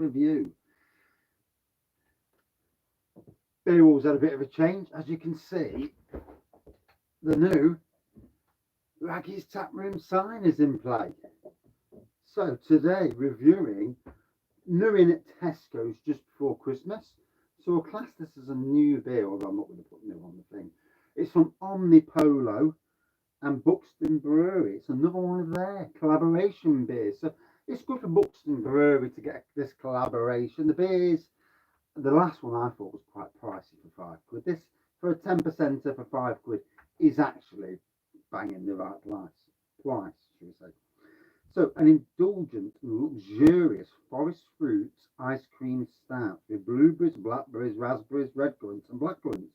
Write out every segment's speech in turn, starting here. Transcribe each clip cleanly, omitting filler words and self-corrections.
review. Beer Wall's had a bit of a change. As you can see, the new Wraggys taproom sign is in play. So today, reviewing new in at Tesco's just before Christmas. So I'll class this as a new beer, although I'm not going to put new on the thing. It's from Omnipollo and Buxton Brewery. It's another one of their collaboration beers. So it's good for Buxton Brewery to get this collaboration. The beers, the last one I thought was quite pricey for £5. This, for a 10% for £5, is actually banging the right price, should we say. So, an indulgent and luxurious forest fruits ice cream stout with blueberries, blackberries, raspberries, red currants and blackcurrants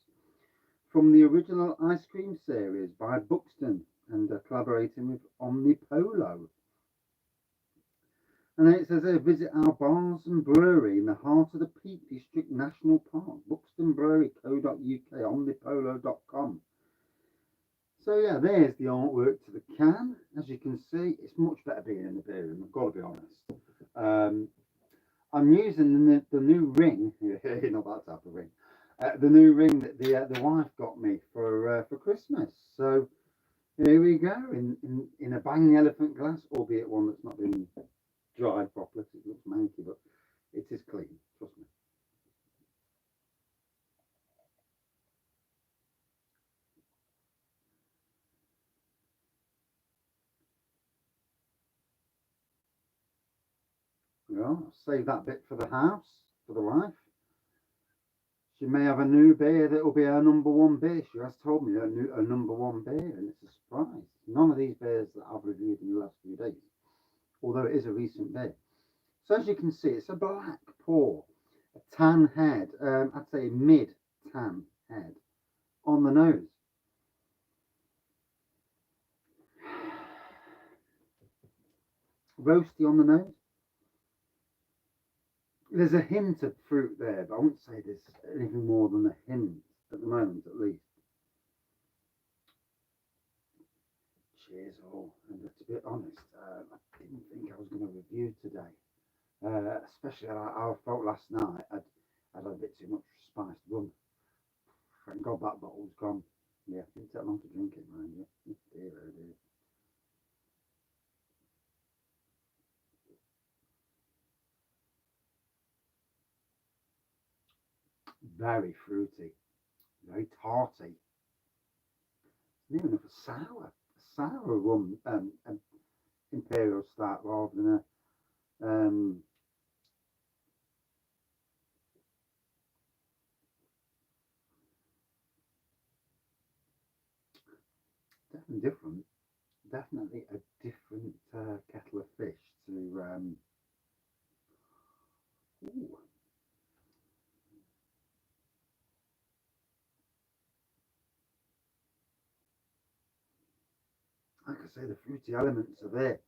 from the original ice cream series by Buxton and collaborating with Omnipollo. And then it says here, visit our bars and brewery in the heart of the Peak District National Park, buxtonbrewery.co.uk, omnipollo.com. So yeah, there's the artwork to the can. As you can see, it's much better being in the beer room, I've got to be honest. I'm using the new ring, not that type of ring, the new ring that the wife got me for Christmas. So here we go, in a bang elephant glass, albeit one that's not been dried properly. It looks manky, but it is clean, trust me. Well, I'll save that bit for the house, for the wife. She may have a new beer that will be her number one beer. She has told me her number one beer, and it's a surprise. None of these beers that I've reviewed in the last few days, although it is a recent beer. So as you can see, it's a black pour, a tan head, I'd say mid-tan head on the nose. Roasty on the nose. There's a hint of fruit there, but I wouldn't say there's anything more than a hint at the moment, at least. Cheers all. And to be honest, I didn't think I was going to review today. Especially how I felt last night. I'd had a bit too much spiced rum. Thank God that bottle's gone. Yeah, it didn't take long to drink it, mind you. Dear, oh dear. Very fruity, very tarty. Near enough a sour rum, an Imperial Stout rather than a definitely different. Definitely a different kettle of fish to. Ooh. Like I say, the fruity elements are there.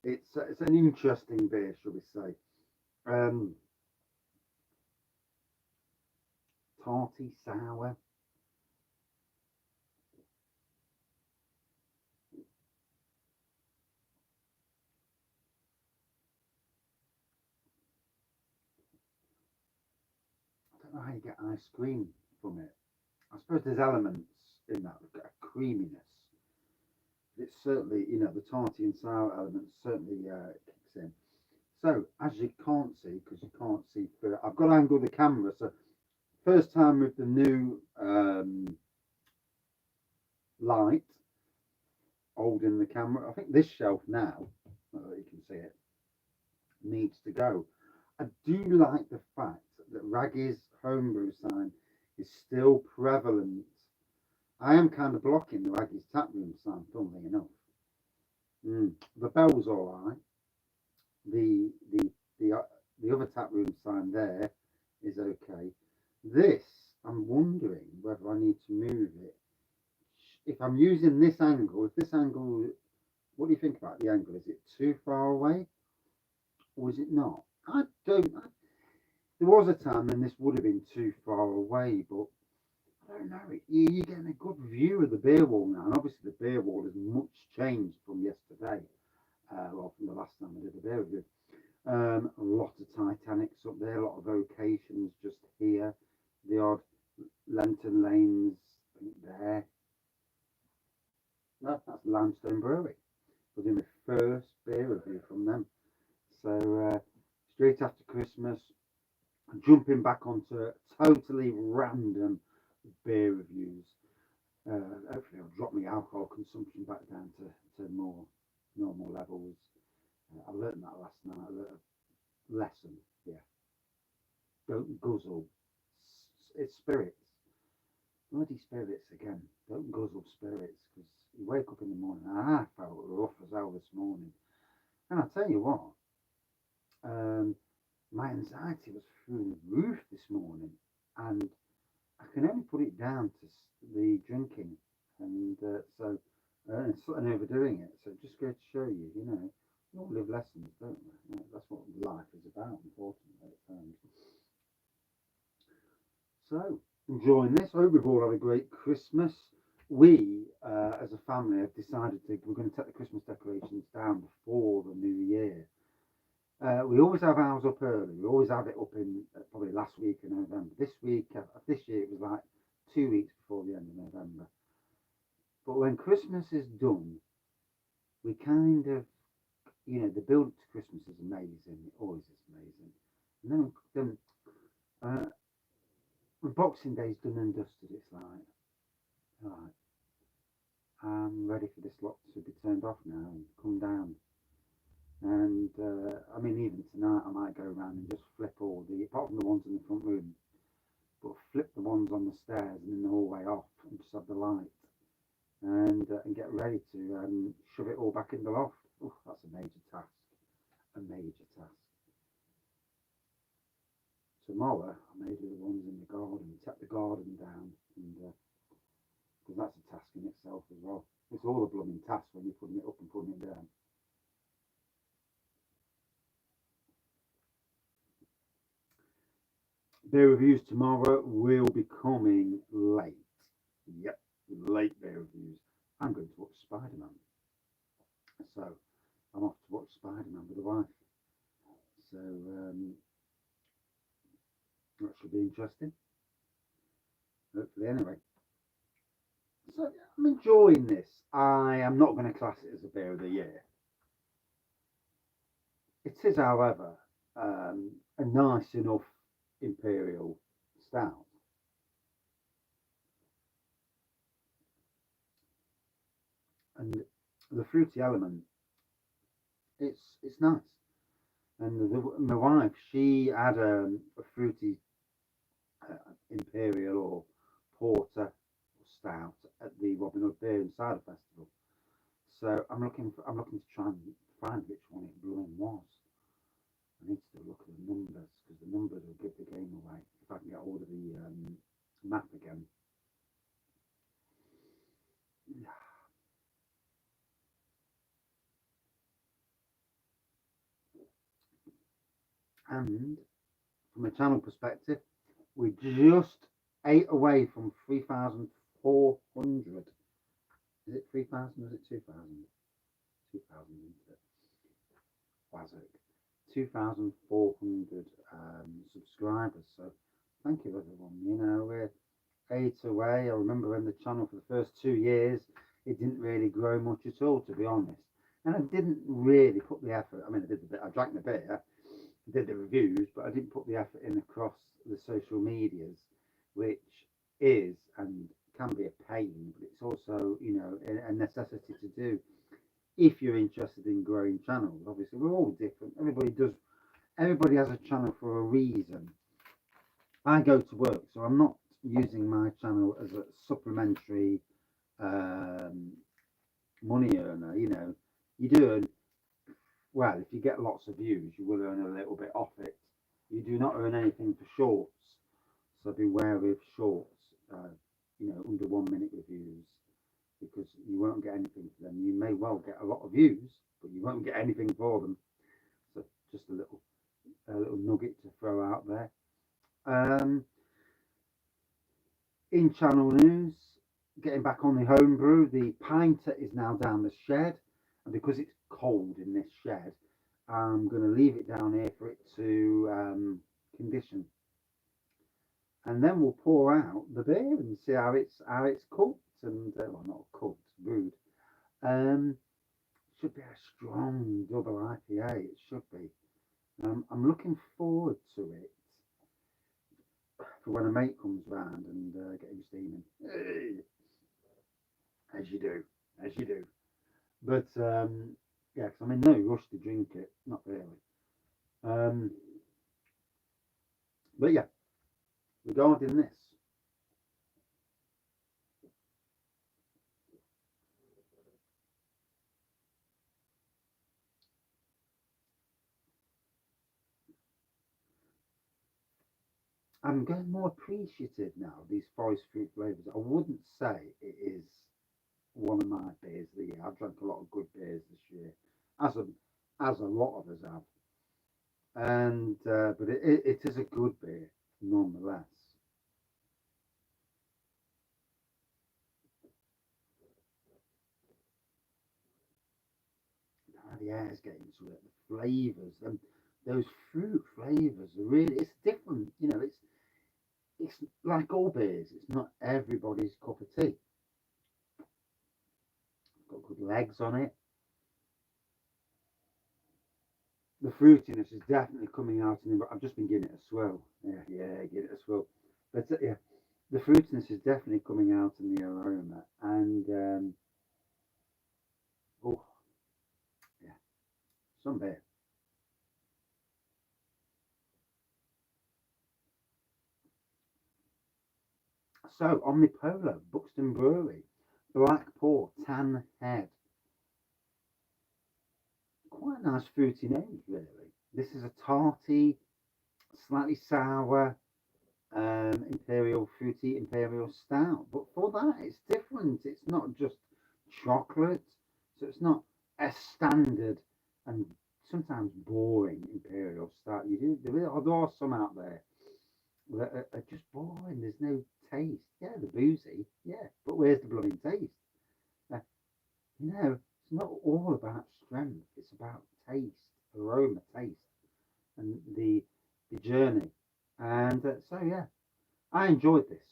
It's an interesting beer, shall we say? Tarty, sour. I don't know how you get ice cream from it. I suppose there's elements in that, a creaminess. It's certainly, the tarty and sour element certainly kicks in. So, as you can't see, because you can't see through, I've got to angle the camera. So, first time with the new light holding the camera. I think this shelf now, you can see it, needs to go. I do like the fact that Wraggys homebrew sign is still prevalent. I am kind of blocking the Wraggys taproom sign, funnily enough. The bell's all right. The other taproom sign there is okay. This, I'm wondering whether I need to move it. If I'm using this angle, what do you think about the angle? Is it too far away, or is it not? There was a time when this would have been too far away, but I don't know. You're getting a good view of the beer wall now, and obviously the beer wall has much changed from yesterday, from the last time I did a beer review. A lot of Titanics up there, a lot of vocations just here, the odd Lenton Lanes there. No, that's Limestone Brewery. We're doing my first beer review from them. So straight after Christmas, jumping back onto totally random beer reviews. Hopefully, I'll drop my alcohol consumption back down to more normal levels. I learned that last night. I learned a lesson. Yeah, don't guzzle. It's spirits. Bloody spirits again. Don't guzzle spirits because you wake up in the morning. I felt rough as hell this morning. And I'll tell you what, my anxiety was through the roof this morning. And I can only put it down to the drinking. And and overdoing it. So just go to show you, we all live lessons, don't we? That's what life is about, unfortunately, at times. So, enjoying this. I hope we've all had a great Christmas. We, as a family, have decided we're going to take the Christmas decorations down before the new year. We always have ours up early. We always have it up in probably last week in November. This year it was like 2 weeks before the end of November. But when Christmas is done, we kind of, the build to Christmas is amazing. It always is amazing. And then when Boxing Day's done and dusted, it's like, right, I'm ready for this lot to be turned off now and come down. And I mean, even tonight, I might go around and just flip all apart from the ones in the front room, but flip the ones on the stairs and in the hallway off and just have the light and get ready to shove it all back in the loft. Oh, that's a major task. A major task. Tomorrow, I may do the ones in the garden, tap the garden down, and because that's a task in itself as well. It's all a blooming task when you're putting it up and putting it down. Beer reviews tomorrow will be coming late. Yep, late beer reviews. I'm going to watch Spider-Man. So I'm off to watch Spider-Man with the wife. So that should be interesting. Hopefully, anyway. So I'm enjoying this. I am not going to class it as a beer of the year. It is, however, a nice enough Imperial Stout. And the fruity element, it's nice. And my wife, she had a fruity Imperial or Porter or Stout at the Robin Hood Beer and Cider Festival. So I'm looking to try and find which one it was. I need to look at the numbers because the numbers will give the game away if I can get hold of the map again. And from a channel perspective, we just ate away from 3,400. Is it 3,000 or is it 2,000? 2,000, isn't it? Wazzock. 2,400 subscribers. So thank you, everyone. We're 8 away. I remember when the channel for the first 2 years, it didn't really grow much at all, to be honest. And I didn't really put the effort. I mean, I did the bit. I drank the beer, did the reviews, but I didn't put the effort in across the social medias, which is and can be a pain, but it's also, a necessity to do if you're interested in growing channels. Obviously, we're all different. Everybody has a channel for a reason. I go to work, so I'm not using my channel as a supplementary money earner. You do earn, well, if you get lots of views, you will earn a little bit off it. You do not earn anything for shorts, so be wary of shorts, under 1 minute reviews, because you won't get anything for them. You may well get a lot of views, but you won't get anything for them. So just a little nugget to throw out there. In channel news, getting back on the homebrew, the pinter is now down the shed, and because it's cold in this shed, I'm going to leave it down here for it to condition, and then we'll pour out the beer and see how it's cooked and well, not cooked, brewed. Um, should be a strong double IPA. It should be. I'm looking forward to it for when a mate comes round and get him steaming, as you do, as you do. But yeah, because I'm in no rush to drink it, not really. Um, but yeah, regarding this, I'm getting more appreciative now of these forest fruit flavours. I wouldn't say it is one of my beers of the year. I've drank a lot of good beers this year, as a lot of us have, and but it is a good beer nonetheless. The air's getting to it. The flavours and those fruit flavours are really. It's different, you know. It's like all beers. It's not everybody's cup of tea. It's got good legs on it. The fruitiness is definitely coming out in it. I've just been giving it a swirl. Yeah, give it a swirl. But yeah, the fruitiness is definitely coming out in the aroma. And oh yeah, some beer. So Omnipollo, Buxton Brewery, Black Port, Tan Head. Quite a nice fruity name, really. This is a tarty, slightly sour, imperial fruity imperial stout. But for that, it's different. It's not just chocolate, so it's not a standard and sometimes boring imperial stout. There are some out there that are just boring. There's no taste. Yeah, the boozy. Yeah, but where's the blooming taste? Uh, it's not all about strength. It's about taste, aroma, taste, and the journey. And so yeah, I enjoyed this,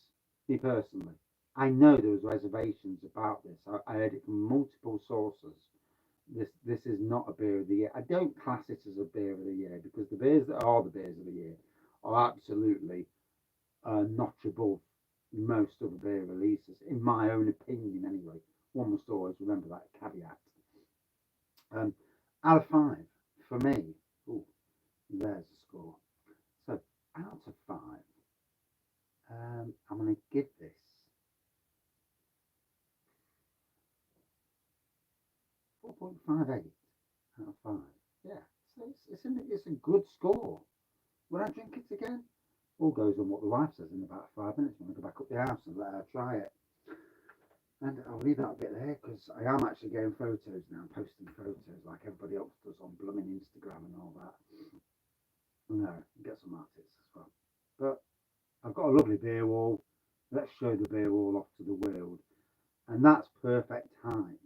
me personally. I know there was reservations about this. I heard it from multiple sources. This is not a beer of the year. I don't class it as a beer of the year because the beers that are the beers of the year are absolutely notch above most other beer releases, in my own opinion. Anyway, one must always remember that caveat. Um, Out of five for me. Ooh, there's a score. So out of five, I'm going to give this 4.58 out of 5. Yeah, so it's a good score. Would I drink it again? All goes on what the wife says in about 5 minutes when I go back up the house and let her try it. And I'll leave that bit there because I am actually getting photos now, posting photos like everybody else does on blooming Instagram and all that. No, get some artists as well. But I've got a lovely beer wall. Let's show the beer wall off to the world. And that's perfect height.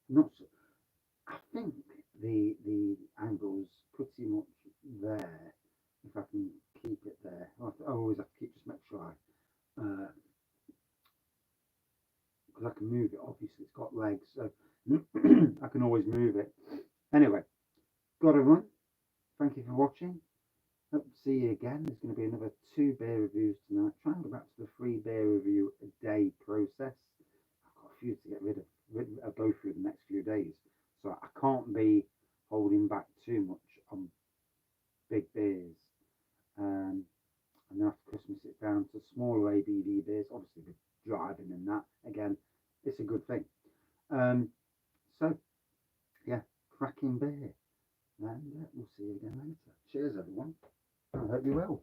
Not so, I think the angle's pretty much there. If I can keep it there, I always have to keep just make sure because I can move it. Obviously, it's got legs, so I can always move it. Anyway, gotta run. Thank you for watching. Hope to see you again. There's going to be another 2 beer reviews tonight. Try and go back to the 3 beer review a day process. I've got a few to get go through the next few days, so I can't be holding back too much on big beers. And then after Christmas, it's down to smaller ABV beers. Obviously, with driving and that, again, it's a good thing. Um, so, yeah, cracking beer. And we'll see you again later. Cheers, everyone. I hope you will.